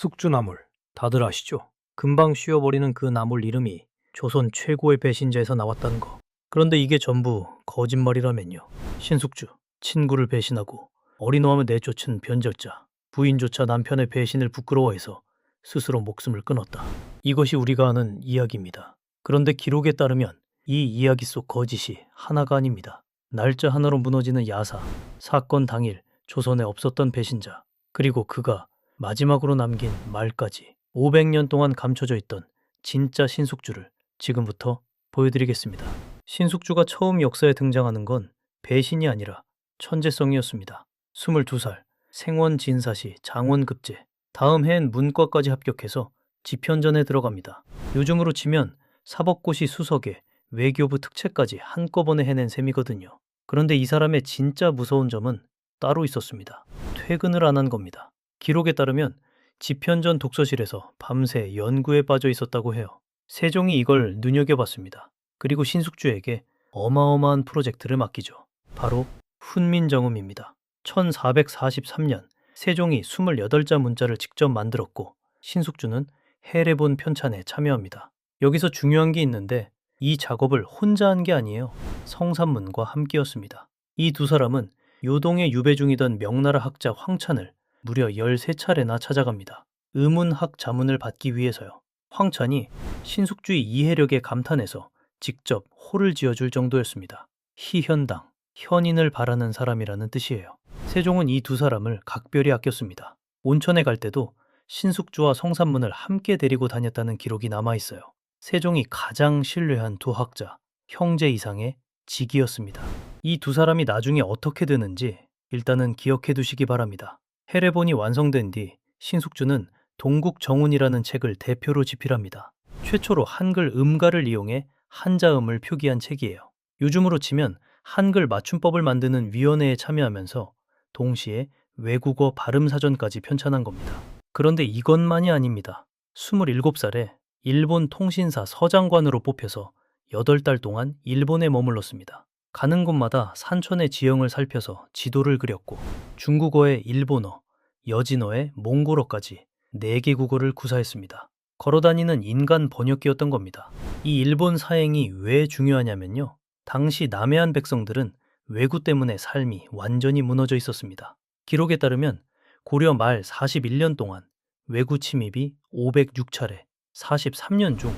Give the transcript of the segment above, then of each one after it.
숙주나물. 다들 아시죠? 금방 쉬어버리는 그 나물 이름이 조선 최고의 배신자에서 나왔다는 거. 그런데 이게 전부 거짓말이라면요. 신숙주, 친구를 배신하고 어린어함을 내쫓은 변절자, 부인조차 남편의 배신을 부끄러워해서 스스로 목숨을 끊었다. 이것이 우리가 아는 이야기입니다. 그런데 기록에 따르면 이 이야기 속 거짓이 하나가 아닙니다. 날짜 하나로 무너지는 야사, 사건 당일 조선에 없었던 배신자, 그리고 그가 마지막으로 남긴 말까지 500년 동안 감춰져 있던 진짜 신숙주를 지금부터 보여드리겠습니다. 신숙주가 처음 역사에 등장하는 건 배신이 아니라 천재성이었습니다. 22살 생원 진사시 장원급제, 다음 해엔 문과까지 합격해서 집현전에 들어갑니다. 요즘으로 치면 사법고시 수석에 외교부 특채까지 한꺼번에 해낸 셈이거든요. 그런데 이 사람의 진짜 무서운 점은 따로 있었습니다. 퇴근을 안 한 겁니다. 기록에 따르면 집현전 독서실에서 밤새 연구에 빠져 있었다고 해요. 세종이 이걸 눈여겨봤습니다. 그리고 신숙주에게 어마어마한 프로젝트를 맡기죠. 바로 훈민정음입니다. 1443년 세종이 28자 문자를 직접 만들었고 신숙주는 해례본 편찬에 참여합니다. 여기서 중요한 게 있는데 이 작업을 혼자 한 게 아니에요. 성삼문과 함께였습니다. 이 두 사람은 요동에 유배 중이던 명나라 학자 황찬을 무려 13차례나 찾아갑니다. 의문학 자문을 받기 위해서요. 황찬이 신숙주의 이해력에 감탄해서 직접 호를 지어줄 정도였습니다. 희현당, 현인을 바라는 사람이라는 뜻이에요. 세종은 이 두 사람을 각별히 아꼈습니다. 온천에 갈 때도 신숙주와 성삼문을 함께 데리고 다녔다는 기록이 남아있어요. 세종이 가장 신뢰한 두 학자, 형제 이상의 직이었습니다. 이 두 사람이 나중에 어떻게 되는지 일단은 기억해 두시기 바랍니다. 해례본이 완성된 뒤 신숙주는 동국정운이라는 책을 대표로 집필합니다. 최초로 한글 음가를 이용해 한자음을 표기한 책이에요. 요즘으로 치면 한글 맞춤법을 만드는 위원회에 참여하면서 동시에 외국어 발음사전까지 편찬한 겁니다. 그런데 이것만이 아닙니다. 27살에 일본 통신사 서장관으로 뽑혀서 8달 동안 일본에 머물렀습니다. 가는 곳마다 산천의 지형을 살펴서 지도를 그렸고 중국어에 일본어, 여진어에 몽골어까지 4개 국어를 구사했습니다. 걸어다니는 인간 번역기였던 겁니다. 이 일본 사행이 왜 중요하냐면요. 당시 남해안 백성들은 왜구 때문에 삶이 완전히 무너져 있었습니다. 기록에 따르면 고려 말 41년 동안 왜구 침입이 506차례, 43년 중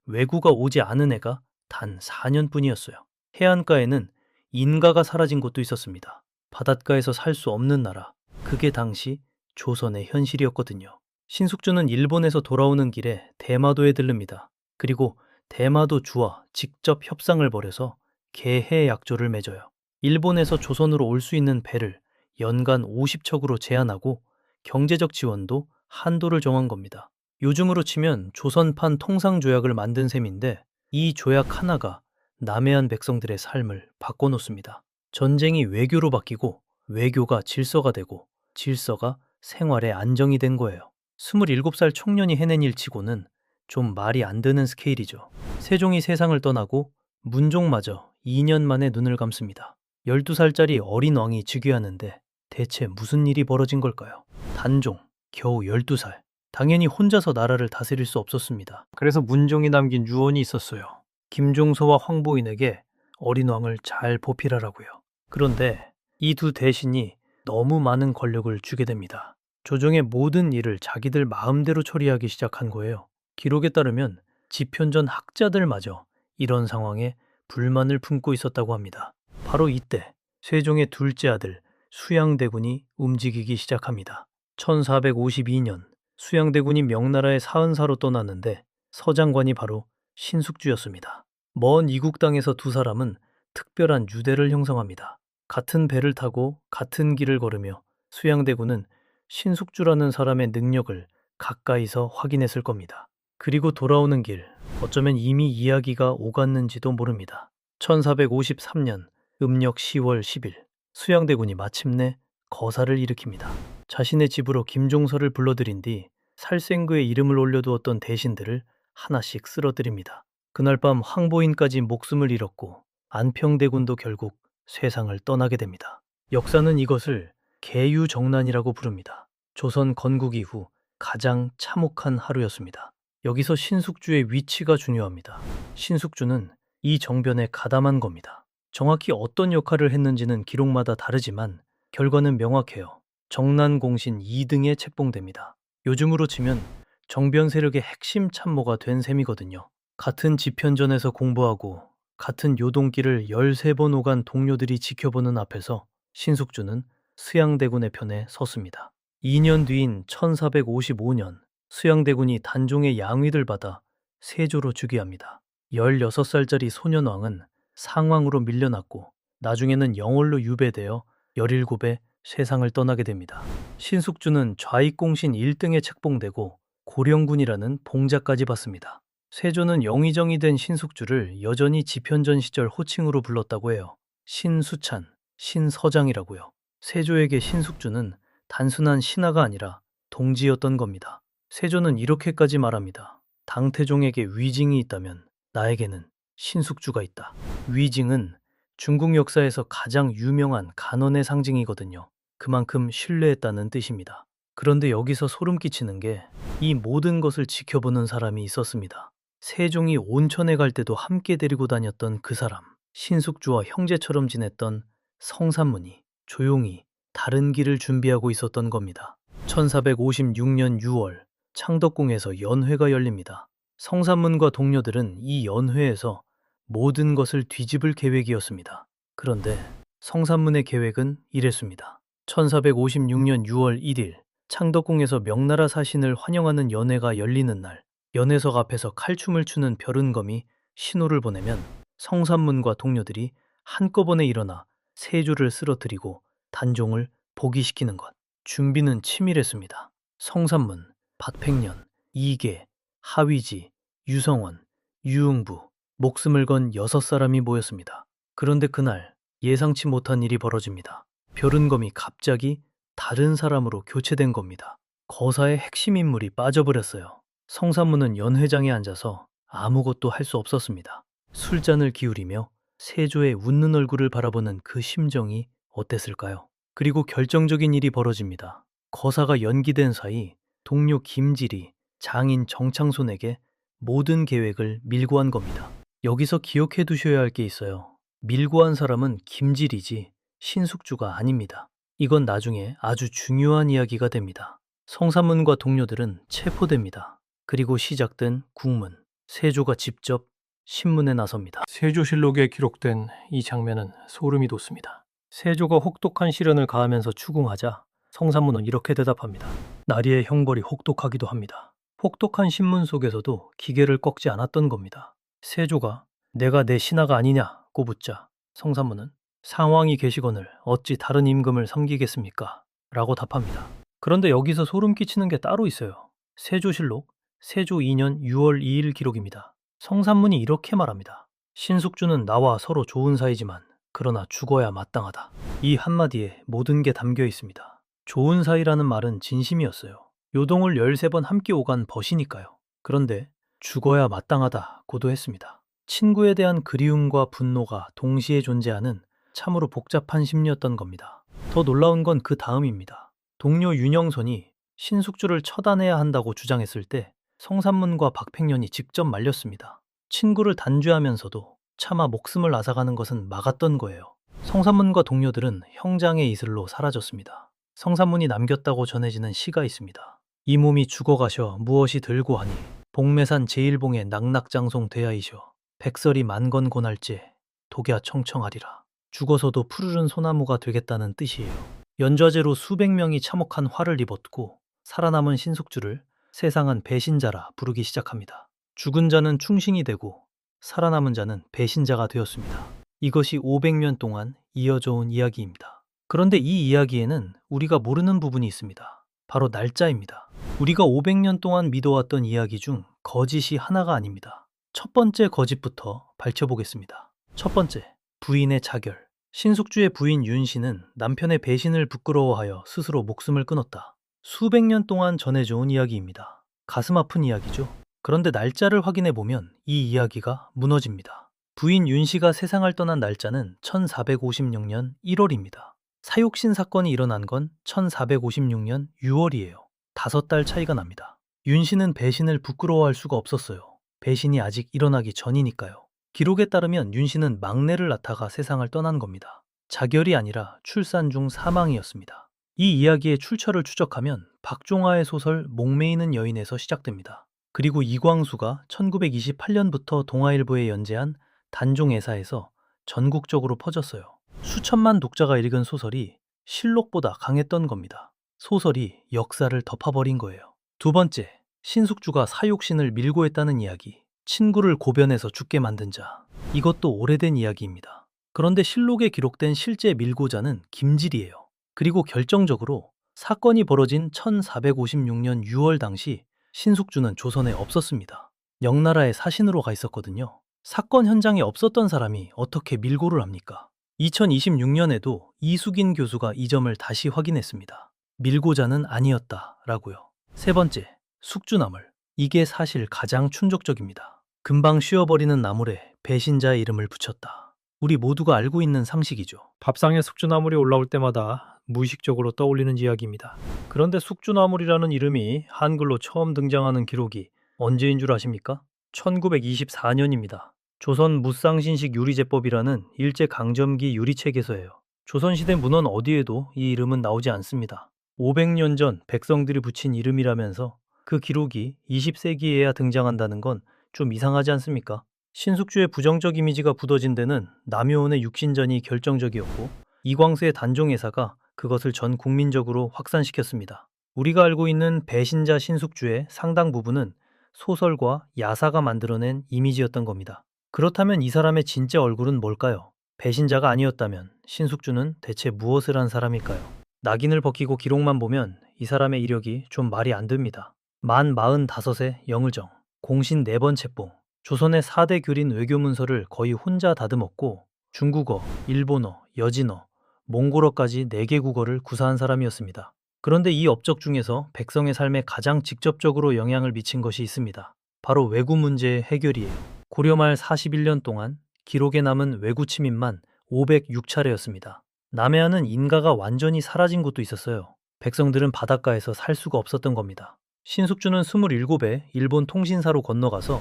왜구가 오지 않은 해가 단 4년뿐이었어요. 해안가에는 인가가 사라진 곳도 있었습니다. 바닷가에서 살 수 없는 나라, 그게 당시 조선의 현실이었거든요. 신숙주는 일본에서 돌아오는 길에 대마도에 들릅니다. 그리고 대마도 주와 직접 협상을 벌여서 개해 약조를 맺어요. 일본에서 조선으로 올 수 있는 배를 연간 50척으로 제한하고 경제적 지원도 한도를 정한 겁니다. 요즘으로 치면 조선판 통상조약을 만든 셈인데 이 조약 하나가 남해안 백성들의 삶을 바꿔놓습니다. 전쟁이 외교로 바뀌고 외교가 질서가 되고 질서가 생활의 안정이 된 거예요. 27살 청년이 해낸 일치고는 좀 말이 안 되는 스케일이죠. 세종이 세상을 떠나고 문종마저 2년 만에 눈을 감습니다. 12살짜리 어린 왕이 즉위하는데 대체 무슨 일이 벌어진 걸까요? 단종, 겨우 12살. 당연히 혼자서 나라를 다스릴 수 없었습니다. 그래서 문종이 남긴 유언이 있었어요. 김종서와 황보인에게 어린 왕을 잘 보필하라고요. 그런데 이 두 대신이 너무 많은 권력을 주게 됩니다. 조정의 모든 일을 자기들 마음대로 처리하기 시작한 거예요. 기록에 따르면 집현전 학자들마저 이런 상황에 불만을 품고 있었다고 합니다. 바로 이때 세종의 둘째 아들 수양대군이 움직이기 시작합니다. 1452년 수양대군이 명나라의 사은사로 떠났는데 서장관이 바로 신숙주였습니다. 먼 이국 땅에서 두 사람은 특별한 유대를 형성합니다. 같은 배를 타고 같은 길을 걸으며 수양대군은 신숙주라는 사람의 능력을 가까이서 확인했을 겁니다. 그리고 돌아오는 길, 어쩌면 이미 이야기가 오갔는지도 모릅니다. 1453년 음력 10월 10일 수양대군이 마침내 거사를 일으킵니다. 자신의 집으로 김종서를 불러들인 뒤 살생부에 이름을 올려두었던 대신들을 하나씩 쓰러뜨립니다. 그날 밤 황보인까지 목숨을 잃었고 안평대군도 결국 세상을 떠나게 됩니다. 역사는 이것을 계유정난이라고 부릅니다. 조선 건국 이후 가장 참혹한 하루였습니다. 여기서 신숙주의 위치가 중요합니다. 신숙주는 이 정변에 가담한 겁니다. 정확히 어떤 역할을 했는지는 기록마다 다르지만 결과는 명확해요. 정난공신 2등에 책봉됩니다. 요즘으로 치면 정변 세력의 핵심 참모가 된 셈이거든요. 같은 집현전에서 공부하고 같은 요동길을 13번 오간 동료들이 지켜보는 앞에서 신숙주는 수양대군의 편에 섰습니다. 2년 뒤인 1455년 수양대군이 단종의 양위를 받아 세조로 즉위합니다. 16살짜리 소년왕은 상왕으로 밀려났고 나중에는 영월로 유배되어 17에 세상을 떠나게 됩니다. 신숙주는 좌익공신 1등에 책봉되고 고령군이라는 봉자까지 받습니다. 세조는 영의정이 된 신숙주를 여전히 집현전 시절 호칭으로 불렀다고 해요. 신수찬, 신서장이라고요. 세조에게 신숙주는 단순한 신하가 아니라 동지였던 겁니다. 세조는 이렇게까지 말합니다. 당태종에게 위징이 있다면 나에게는 신숙주가 있다. 위징은 중국 역사에서 가장 유명한 간언의 상징이거든요. 그만큼 신뢰했다는 뜻입니다. 그런데 여기서 소름 끼치는 게 이 모든 것을 지켜보는 사람이 있었습니다. 세종이 온천에 갈 때도 함께 데리고 다녔던 그 사람, 신숙주와 형제처럼 지냈던 성산문이 조용히 다른 길을 준비하고 있었던 겁니다. 1456년 6월 창덕궁에서 연회가 열립니다. 성산문과 동료들은 이 연회에서 모든 것을 뒤집을 계획이었습니다. 그런데 성산문의 계획은 이랬습니다. 1456년 6월 1일 창덕궁에서 명나라 사신을 환영하는 연회가 열리는 날, 연회석 앞에서 칼춤을 추는 벼른검이 신호를 보내면 성산문과 동료들이 한꺼번에 일어나 세조를 쓰러뜨리고 단종을 복위시키는 것. 준비는 치밀했습니다. 성산문, 박팽년, 이계, 하위지, 유성원, 유흥부, 목숨을 건 6사람이 모였습니다. 그런데 그날 예상치 못한 일이 벌어집니다. 벼른검이 갑자기 다른 사람으로 교체된 겁니다. 거사의 핵심 인물이 빠져버렸어요. 성산문은 연회장에 앉아서 아무것도 할 수 없었습니다. 술잔을 기울이며 세조의 웃는 얼굴을 바라보는 그 심정이 어땠을까요? 그리고 결정적인 일이 벌어집니다. 거사가 연기된 사이 동료 김질이 장인 정창손에게 모든 계획을 밀고한 겁니다. 여기서 기억해 두셔야 할 게 있어요. 밀고한 사람은 김질이지 신숙주가 아닙니다. 이건 나중에 아주 중요한 이야기가 됩니다. 성산문과 동료들은 체포됩니다. 그리고 시작된 국문. 세조가 직접 신문에 나섭니다. 세조실록에 기록된 이 장면은 소름이 돋습니다. 세조가 혹독한 시련을 가하면서 추궁하자 성산문은 이렇게 대답합니다. 나리의 형벌이 혹독하기도 합니다. 혹독한 신문 속에서도 기계를 꺾지 않았던 겁니다. 세조가 내가 내 신하가 아니냐고 묻자 성산문은 상왕이 계시거늘 어찌 다른 임금을 섬기겠습니까? 라고 답합니다. 그런데 여기서 소름 끼치는 게 따로 있어요. 세조실록 세조 2년 6월 2일 기록입니다. 성산문이 이렇게 말합니다. 신숙주는 나와 서로 좋은 사이지만 그러나 죽어야 마땅하다. 이 한마디에 모든 게 담겨 있습니다. 좋은 사이라는 말은 진심이었어요. 요동을 13번 함께 오간 벗이니까요. 그런데 죽어야 마땅하다고도 했습니다. 친구에 대한 그리움과 분노가 동시에 존재하는 참으로 복잡한 심리였던 겁니다. 더 놀라운 건 그 다음입니다. 동료 윤영선이 신숙주를 처단해야 한다고 주장했을 때 성산문과 박팽년이 직접 말렸습니다. 친구를 단죄하면서도 차마 목숨을 앗아가는 것은 막았던 거예요. 성산문과 동료들은 형장의 이슬로 사라졌습니다. 성산문이 남겼다고 전해지는 시가 있습니다. 이 몸이 죽어가셔 무엇이 들고 하니 복매산 제일봉에 낙낙장송 되야이셔 백설이 만건곤할제 독야 청청하리라. 죽어서도 푸르른 소나무가 되겠다는 뜻이에요. 연좌제로 수백 명이 참혹한 화를 입었고 살아남은 신숙주를 세상은 배신자라 부르기 시작합니다. 죽은 자는 충신이 되고 살아남은 자는 배신자가 되었습니다. 이것이 500년 동안 이어져 온 이야기입니다. 그런데 이 이야기에는 우리가 모르는 부분이 있습니다. 바로 날짜입니다. 우리가 500년 동안 믿어왔던 이야기 중 거짓이 하나가 아닙니다. 첫 번째 거짓부터 밝혀보겠습니다. 첫 번째, 부인의 자결. 신숙주의 부인 윤씨는 남편의 배신을 부끄러워하여 스스로 목숨을 끊었다. 수백 년 동안 전해져 온 이야기입니다. 가슴 아픈 이야기죠. 그런데 날짜를 확인해 보면 이 이야기가 무너집니다. 부인 윤씨가 세상을 떠난 날짜는 1456년 1월입니다. 사육신 사건이 일어난 건 1456년 6월이에요. 5달 차이가 납니다. 윤 씨는 배신을 부끄러워할 수가 없었어요. 배신이 아직 일어나기 전이니까요. 기록에 따르면 윤 씨는 막내를 낳다가 세상을 떠난 겁니다. 자결이 아니라 출산 중 사망이었습니다. 이 이야기의 출처를 추적하면 박종화의 소설 목매이는 여인에서 시작됩니다. 그리고 이광수가 1928년부터 동아일보에 연재한 단종애사에서 전국적으로 퍼졌어요. 수천만 독자가 읽은 소설이 실록보다 강했던 겁니다. 소설이 역사를 덮어버린 거예요. 두 번째, 신숙주가 사육신을 밀고 했다는 이야기. 친구를 고변해서 죽게 만든 자. 이것도 오래된 이야기입니다. 그런데 실록에 기록된 실제 밀고자는 김질이에요. 그리고 결정적으로 사건이 벌어진 1456년 6월 당시 신숙주는 조선에 없었습니다. 명나라에 사신으로 가 있었거든요. 사건 현장에 없었던 사람이 어떻게 밀고를 합니까? 2026년에도 이수긴 교수가 이 점을 다시 확인했습니다. 밀고자는 아니었다라고요. 세 번째, 숙주나물. 이게 사실 가장 충격적입니다. 금방 쉬어버리는 나물에 배신자의 이름을 붙였다. 우리 모두가 알고 있는 상식이죠. 밥상에 숙주나물이 올라올 때마다 무의식적으로 떠올리는 이야기입니다. 그런데 숙주나물이라는 이름이 한글로 처음 등장하는 기록이 언제인 줄 아십니까? 1924년입니다. 조선 무쌍신식 유리제법이라는 일제강점기 유리책에서예요. 조선시대 문헌 어디에도 이 이름은 나오지 않습니다. 500년 전 백성들이 붙인 이름이라면서 그 기록이 20세기에야 등장한다는 건 좀 이상하지 않습니까? 신숙주의 부정적 이미지가 굳어진 데는 남효원의 육신전이 결정적이었고 이광수의 단종애사가 그것을 전 국민적으로 확산시켰습니다. 우리가 알고 있는 배신자 신숙주의 상당 부분은 소설과 야사가 만들어낸 이미지였던 겁니다. 그렇다면 이 사람의 진짜 얼굴은 뭘까요? 배신자가 아니었다면 신숙주는 대체 무엇을 한 사람일까요? 낙인을 벗기고 기록만 보면 이 사람의 이력이 좀 말이 안 됩니다. 만 45세 영의정, 공신 4번 책봉, 조선의 4대 교린 외교문서를 거의 혼자 다듬었고 중국어, 일본어, 여진어, 몽골어까지 4개 국어를 구사한 사람이었습니다. 그런데 이 업적 중에서 백성의 삶에 가장 직접적으로 영향을 미친 것이 있습니다. 바로 외구 문제의 해결이에요. 고려 말 41년 동안 기록에 남은 외구 침입만 506차례였습니다. 남해안은 인가가 완전히 사라진 곳도 있었어요. 백성들은 바닷가에서 살 수가 없었던 겁니다. 신숙주는 27에 일본 통신사로 건너가서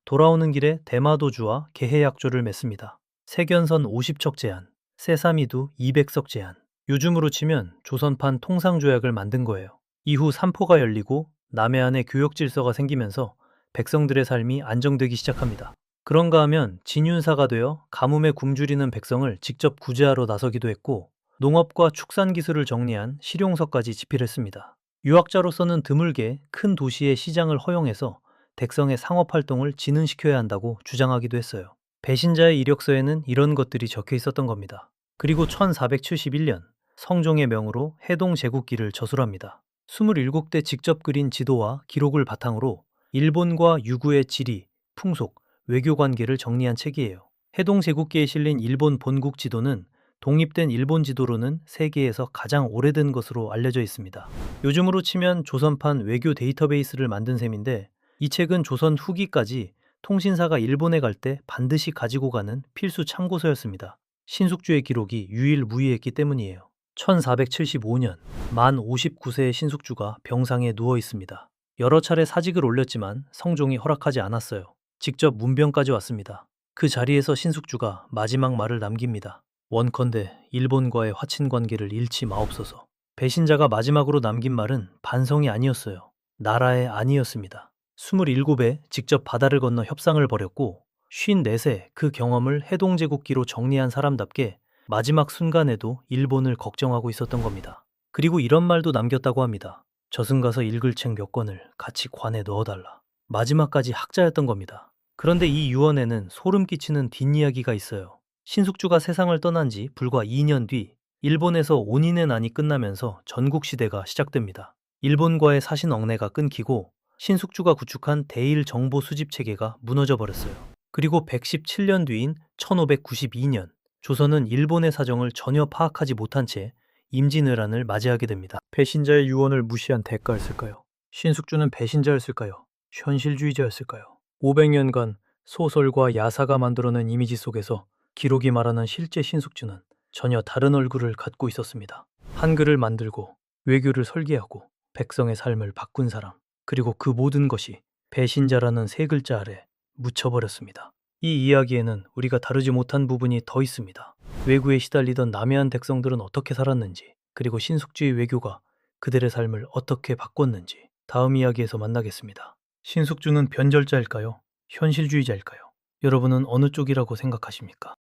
돌아오는 길에 대마도주와 개해약조를 맺습니다. 세견선 50척 제한, 세사미두 200석 제한, 요즘으로 치면 조선판 통상조약을 만든 거예요. 이후 삼포가 열리고 남해안에 교역 질서가 생기면서 백성들의 삶이 안정되기 시작합니다. 그런가 하면 진윤사가 되어 가뭄에 굶주리는 백성을 직접 구제하러 나서기도 했고 농업과 축산 기술을 정리한 실용서까지 집필했습니다. 유학자로서는 드물게 큰 도시의 시장을 허용해서 백성의 상업활동을 진흥시켜야 한다고 주장하기도 했어요. 배신자의 이력서에는 이런 것들이 적혀 있었던 겁니다. 그리고 1471년 성종의 명으로 해동 제국기를 저술합니다. 27대 직접 그린 지도와 기록을 바탕으로 일본과 유구의 지리, 풍속, 외교 관계를 정리한 책이에요. 해동 제국기에 실린 일본 본국 지도는 독립된 일본 지도로는 세계에서 가장 오래된 것으로 알려져 있습니다. 요즘으로 치면 조선판 외교 데이터베이스를 만든 셈인데 이 책은 조선 후기까지 통신사가 일본에 갈 때 반드시 가지고 가는 필수 참고서였습니다. 신숙주의 기록이 유일무이했기 때문이에요. 1475년 만 59세의 신숙주가 병상에 누워 있습니다. 여러 차례 사직을 올렸지만 성종이 허락하지 않았어요. 직접 문병까지 왔습니다. 그 자리에서 신숙주가 마지막 말을 남깁니다. 원컨대 일본과의 화친 관계를 잃지 마옵소서. 배신자가 마지막으로 남긴 말은 반성이 아니었어요. 나라의 안이었습니다. 27에 직접 바다를 건너 협상을 벌였고 54세 그 경험을 해동제국기로 정리한 사람답게 마지막 순간에도 일본을 걱정하고 있었던 겁니다. 그리고 이런 말도 남겼다고 합니다. 저승 가서 읽을 책 몇 권을 같이 관에 넣어달라. 마지막까지 학자였던 겁니다. 그런데 이 유언에는 소름 끼치는 뒷이야기가 있어요. 신숙주가 세상을 떠난 지 불과 2년 뒤 일본에서 온인의 난이 끝나면서 전국시대가 시작됩니다. 일본과의 사신 얽내가 끊기고 신숙주가 구축한 대일 정보 수집 체계가 무너져 버렸어요. 그리고 117년 뒤인 1592년 조선은 일본의 사정을 전혀 파악하지 못한 채 임진왜란을 맞이하게 됩니다. 배신자의 유언을 무시한 대가였을까요? 신숙주는 배신자였을까요? 현실주의자였을까요? 500년간 소설과 야사가 만들어낸 이미지 속에서 기록이 말하는 실제 신숙주는 전혀 다른 얼굴을 갖고 있었습니다. 한글을 만들고 외교를 설계하고 백성의 삶을 바꾼 사람, 그리고 그 모든 것이 배신자라는 세 글자 아래 묻혀버렸습니다. 이 이야기에는 우리가 다루지 못한 부분이 더 있습니다. 왜구에 시달리던 남해안 백성들은 어떻게 살았는지, 그리고 신숙주의 외교가 그들의 삶을 어떻게 바꿨는지 다음 이야기에서 만나겠습니다. 신숙주는 변절자일까요? 현실주의자일까요? 여러분은 어느 쪽이라고 생각하십니까?